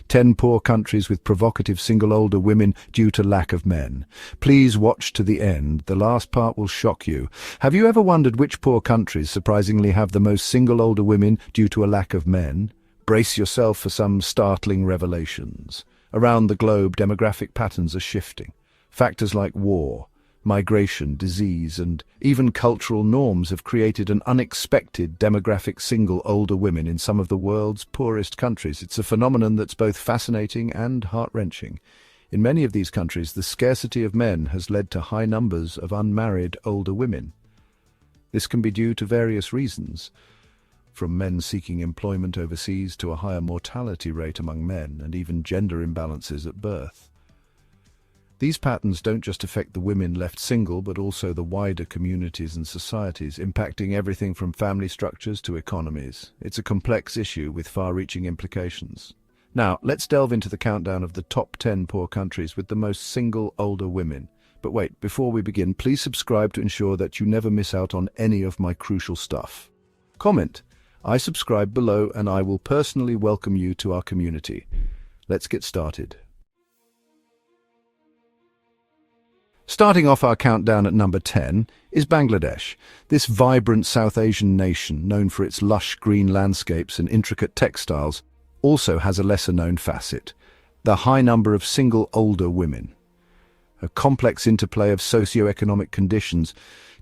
10 poor countries with provocative single older women due to lack of men. Please watch to the end. The last part will shock you. Have you ever wondered which poor countries surprisingly have the most single older women due to a lack of men? Brace yourself for some startling revelations. Around the globe, demographic patterns are shifting. Factors like war, migration, disease, and even cultural norms have created an unexpected demographic single older women in some of the world's poorest countries. It's a phenomenon that's both fascinating and heart-wrenching. In many of these countries, the scarcity of men has led to high numbers of unmarried older women. This can be due to various reasons, from men seeking employment overseas to a higher mortality rate among men and even gender imbalances at birth. These patterns don't just affect the women left single, but also the wider communities and societies, impacting everything from family structures to economies. It's a complex issue with far-reaching implications. Now, let's delve into the countdown of the top 10 poor countries with the most single older women. But wait, before we begin, please subscribe to ensure that you never miss out on any of my crucial stuff. Comment, "I subscribe" below and I will personally welcome you to our community. Let's get started. Starting off our countdown at number 10 is Bangladesh. This vibrant South Asian nation, known for its lush green landscapes and intricate textiles, also has a lesser-known facet: the high number of single older women. A complex interplay of socio-economic conditions,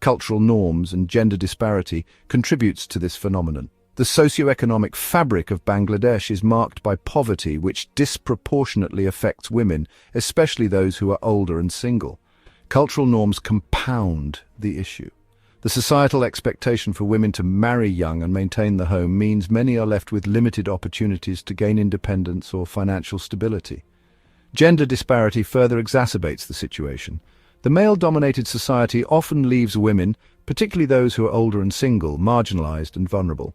cultural norms, and gender disparity contributes to this phenomenon. The socio-economic fabric of Bangladesh is marked by poverty, which disproportionately affects women, especially those who are older and single. Cultural norms compound the issue. The societal expectation for women to marry young and maintain the home means many are left with limited opportunities to gain independence or financial stability. Gender disparity further exacerbates the situation. The male-dominated society often leaves women, particularly those who are older and single, marginalized and vulnerable.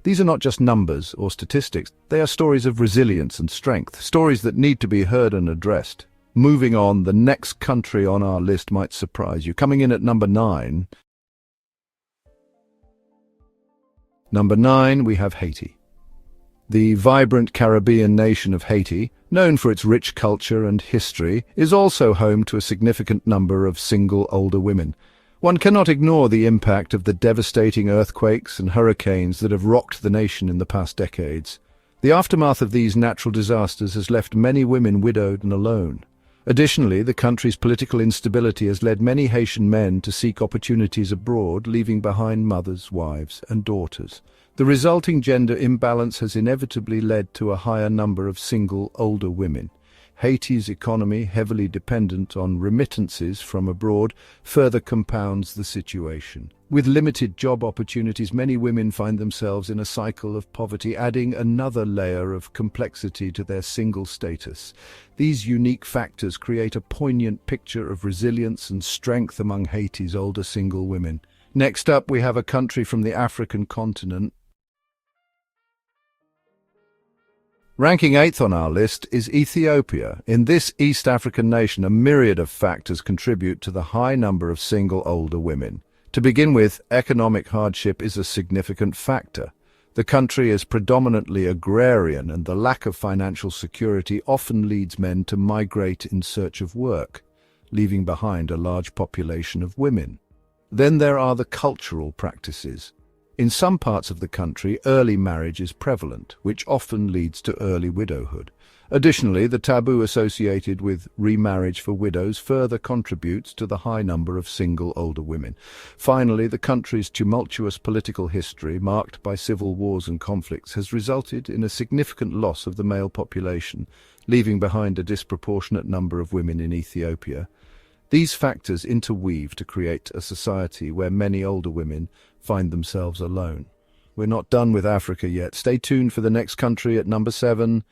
These are not just numbers or statistics, they are stories of resilience and strength, stories that need to be heard and addressed. Moving on, the next country on our list might surprise you. Coming in at number 9. Number 9, we have Haiti. The vibrant Caribbean nation of Haiti, known for its rich culture and history, is also home to a significant number of single older women. One cannot ignore the impact of the devastating earthquakes and hurricanes that have rocked the nation in the past decades. The aftermath of these natural disasters has left many women widowed and alone. Additionally, the country's political instability has led many Haitian men to seek opportunities abroad, leaving behind mothers, wives, and daughters. The resulting gender imbalance has inevitably led to a higher number of single, older women. Haiti's economy, heavily dependent on remittances from abroad, further compounds the situation. With limited job opportunities, many women find themselves in a cycle of poverty, adding another layer of complexity to their single status. These unique factors create a poignant picture of resilience and strength among Haiti's older single women. Next up, we have a country from the African continent. Ranking 8th on our list is Ethiopia. In this East African nation, a myriad of factors contribute to the high number of single older women. To begin with, economic hardship is a significant factor. The country is predominantly agrarian, and the lack of financial security often leads men to migrate in search of work, leaving behind a large population of women. Then there are the cultural practices. In some parts of the country, early marriage is prevalent, which often leads to early widowhood. Additionally, the taboo associated with remarriage for widows further contributes to the high number of single older women. Finally, the country's tumultuous political history, marked by civil wars and conflicts, has resulted in a significant loss of the male population, leaving behind a disproportionate number of women in Ethiopia. These factors interweave to create a society where many older women find themselves alone. We're not done with Africa yet. Stay tuned for the next country at number 7.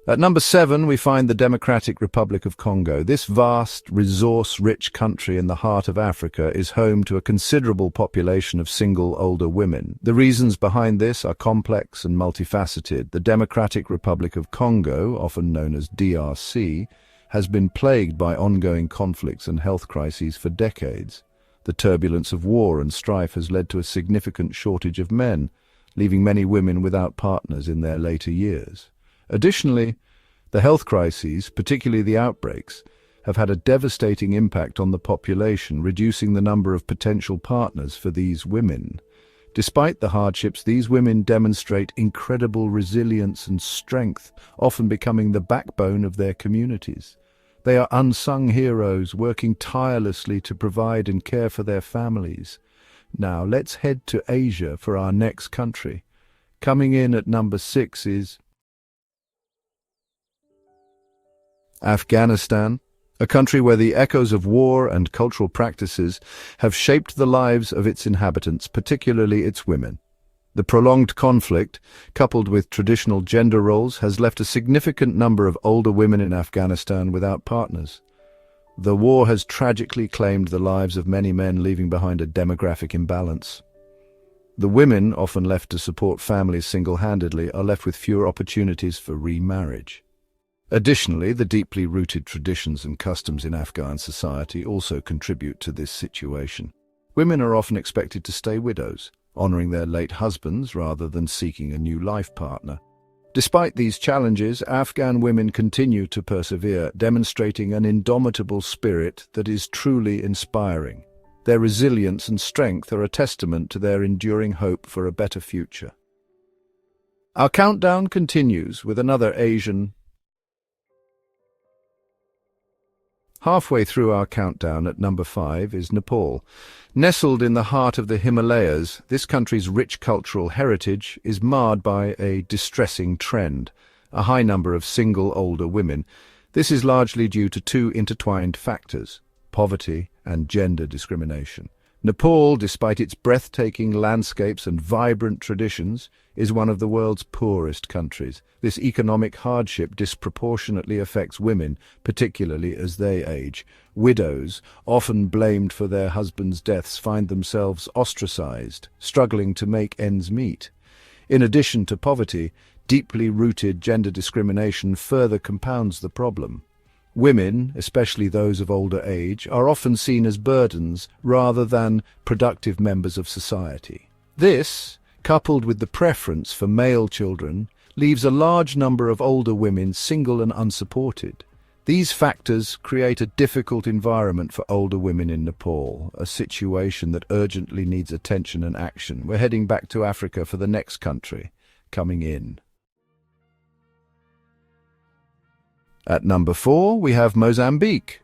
At number 7, we find the Democratic Republic of Congo. This vast, resource-rich country in the heart of Africa is home to a considerable population of single older women. The reasons behind this are complex and multifaceted. The Democratic Republic of Congo, often known as DRC, has been plagued by ongoing conflicts and health crises for decades. The turbulence of war and strife has led to a significant shortage of men, leaving many women without partners in their later years. Additionally, the health crises, particularly the outbreaks, have had a devastating impact on the population, reducing the number of potential partners for these women. Despite the hardships, these women demonstrate incredible resilience and strength, often becoming the backbone of their communities. They are unsung heroes, working tirelessly to provide and care for their families. Now, let's head to Asia for our next country. Coming in at number 6 is Afghanistan, a country where the echoes of war and cultural practices have shaped the lives of its inhabitants, particularly its women. The prolonged conflict, coupled with traditional gender roles, has left a significant number of older women in Afghanistan without partners. The war has tragically claimed the lives of many men, leaving behind a demographic imbalance. The women, often left to support families single-handedly, are left with fewer opportunities for remarriage. Additionally, the deeply rooted traditions and customs in Afghan society also contribute to this situation. Women are often expected to stay widows, honoring their late husbands rather than seeking a new life partner. Despite these challenges, Afghan women continue to persevere, demonstrating an indomitable spirit that is truly inspiring. Their resilience and strength are a testament to their enduring hope for a better future. Our countdown continues with another Asian. Halfway through our countdown at number 5 is Nepal. Nestled in the heart of the Himalayas, this country's rich cultural heritage is marred by a distressing trend, a high number of single older women. This is largely due to two intertwined factors: poverty and gender discrimination. Nepal, despite its breathtaking landscapes and vibrant traditions, is one of the world's poorest countries. This economic hardship disproportionately affects women, particularly as they age. Widows, often blamed for their husbands' deaths, find themselves ostracized, struggling to make ends meet. In addition to poverty, deeply rooted gender discrimination further compounds the problem. Women, especially those of older age, are often seen as burdens rather than productive members of society. This, coupled with the preference for male children, leaves a large number of older women single and unsupported. These factors create a difficult environment for older women in Nepal, a situation that urgently needs attention and action. We're heading back to Africa for the next country, coming in. At number 4, we have Mozambique.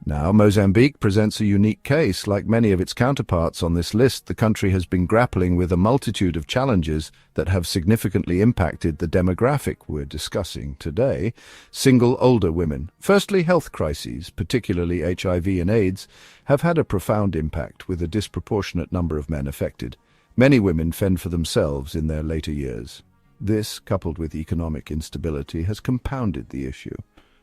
Now, Mozambique presents a unique case. Like many of its counterparts on this list, the country has been grappling with a multitude of challenges that have significantly impacted the demographic we're discussing today: single older women. Firstly, health crises, particularly HIV and AIDS, have had a profound impact, with a disproportionate number of men affected. Many women fend for themselves in their later years. This, coupled with economic instability, has compounded the issue.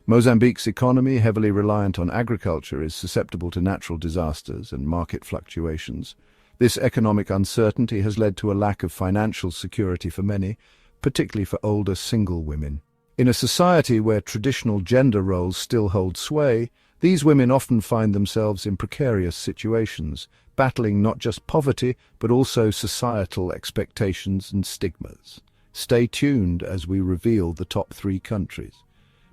Mozambique's economy, heavily reliant on agriculture, is susceptible to natural disasters and market fluctuations. This economic uncertainty has led to a lack of financial security for many, particularly for older single women. In a society where traditional gender roles still hold sway, these women often find themselves in precarious situations, battling not just poverty, but also societal expectations and stigmas. Stay tuned as we reveal the top 3 countries.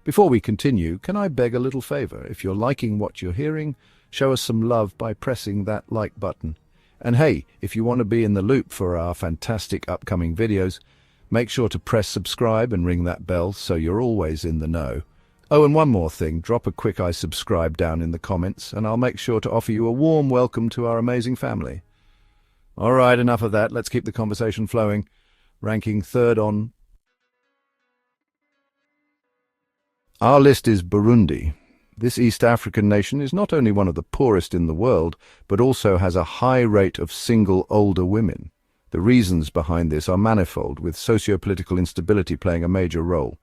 Before we continue, can I beg a little favor? If you're liking what you're hearing, show us some love by pressing that like button. And hey, if you want to be in the loop for our fantastic upcoming videos, make sure to press subscribe and ring that bell so you're always in the know. Oh, and one more thing, drop a quick "I subscribe" down in the comments, and I'll make sure to offer you a warm welcome to our amazing family. All right, enough of that. Let's keep the conversation flowing. Ranking 3rd on our list is Burundi. This East African nation is not only one of the poorest in the world, but also has a high rate of single older women. The reasons behind this are manifold, with socio-political instability playing a major role.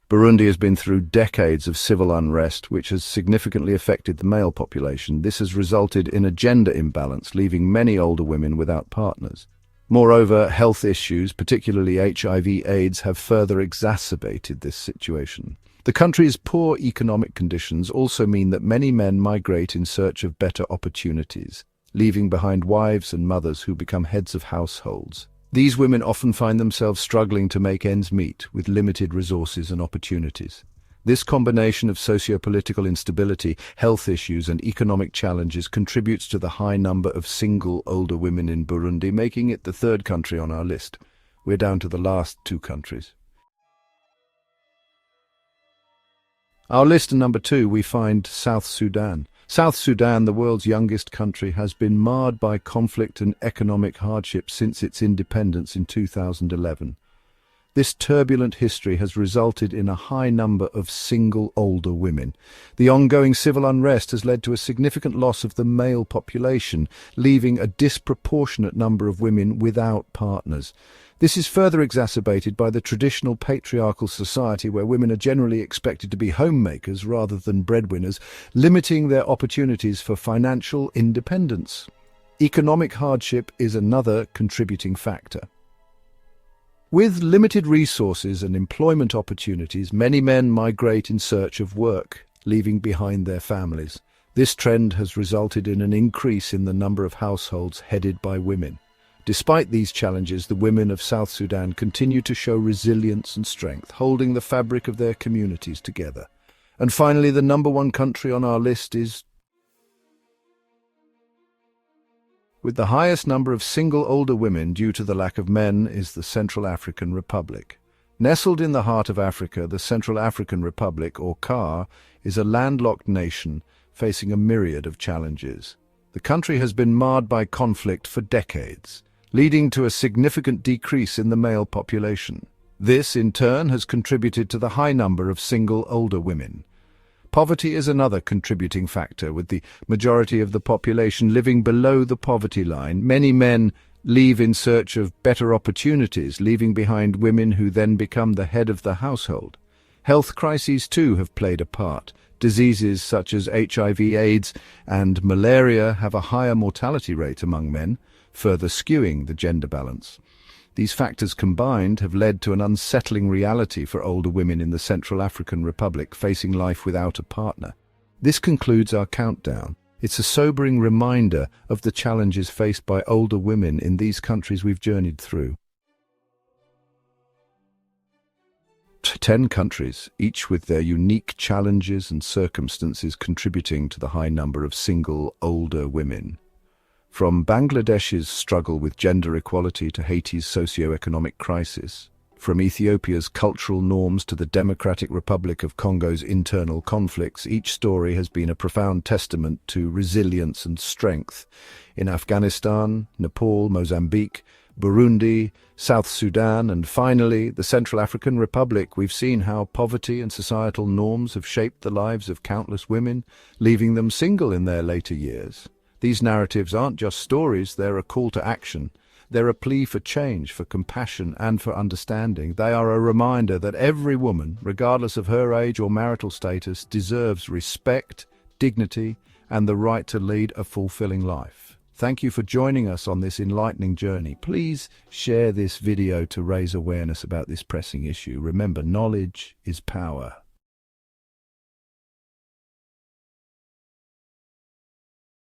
Burundi has been through decades of civil unrest, which has significantly affected the male population. This has resulted in a gender imbalance, leaving many older women without partners. Moreover, health issues, particularly HIV/AIDS, have further exacerbated this situation. The country's poor economic conditions also mean that many men migrate in search of better opportunities, leaving behind wives and mothers who become heads of households. These women often find themselves struggling to make ends meet with limited resources and opportunities. This combination of socio-political instability, health issues, and economic challenges contributes to the high number of single older women in Burundi, making it the third country on our list. We're down to the last two countries. Our list number 2, we find South Sudan. South Sudan, the world's youngest country, has been marred by conflict and economic hardship since its independence in 2011. This turbulent history has resulted in a high number of single older women. The ongoing civil unrest has led to a significant loss of the male population, leaving a disproportionate number of women without partners. This is further exacerbated by the traditional patriarchal society where women are generally expected to be homemakers rather than breadwinners, limiting their opportunities for financial independence. Economic hardship is another contributing factor. With limited resources and employment opportunities, many men migrate in search of work, leaving behind their families. This trend has resulted in an increase in the number of households headed by women. Despite these challenges, the women of South Sudan continue to show resilience and strength, holding the fabric of their communities together. And finally, the number 1 country on our list is, with the highest number of single older women due to the lack of men, is the Central African Republic. Nestled in the heart of Africa, the Central African Republic, or CAR, is a landlocked nation facing a myriad of challenges. The country has been marred by conflict for decades, leading to a significant decrease in the male population. This, in turn, has contributed to the high number of single older women. Poverty is another contributing factor, with the majority of the population living below the poverty line. Many men leave in search of better opportunities, leaving behind women who then become the head of the household. Health crises too have played a part. Diseases such as HIV/AIDS and malaria have a higher mortality rate among men, further skewing the gender balance. These factors combined have led to an unsettling reality for older women in the Central African Republic facing life without a partner. This concludes our countdown. It's a sobering reminder of the challenges faced by older women in these countries we've journeyed through. 10 countries, each with their unique challenges and circumstances contributing to the high number of single older women. From Bangladesh's struggle with gender equality to Haiti's socio-economic crisis, from Ethiopia's cultural norms to the Democratic Republic of Congo's internal conflicts, each story has been a profound testament to resilience and strength. In Afghanistan, Nepal, Mozambique, Burundi, South Sudan, and finally, the Central African Republic, we've seen how poverty and societal norms have shaped the lives of countless women, leaving them single in their later years. These narratives aren't just stories, they're a call to action. They're a plea for change, for compassion, and for understanding. They are a reminder that every woman, regardless of her age or marital status, deserves respect, dignity, and the right to lead a fulfilling life. Thank you for joining us on this enlightening journey. Please share this video to raise awareness about this pressing issue. Remember, knowledge is power.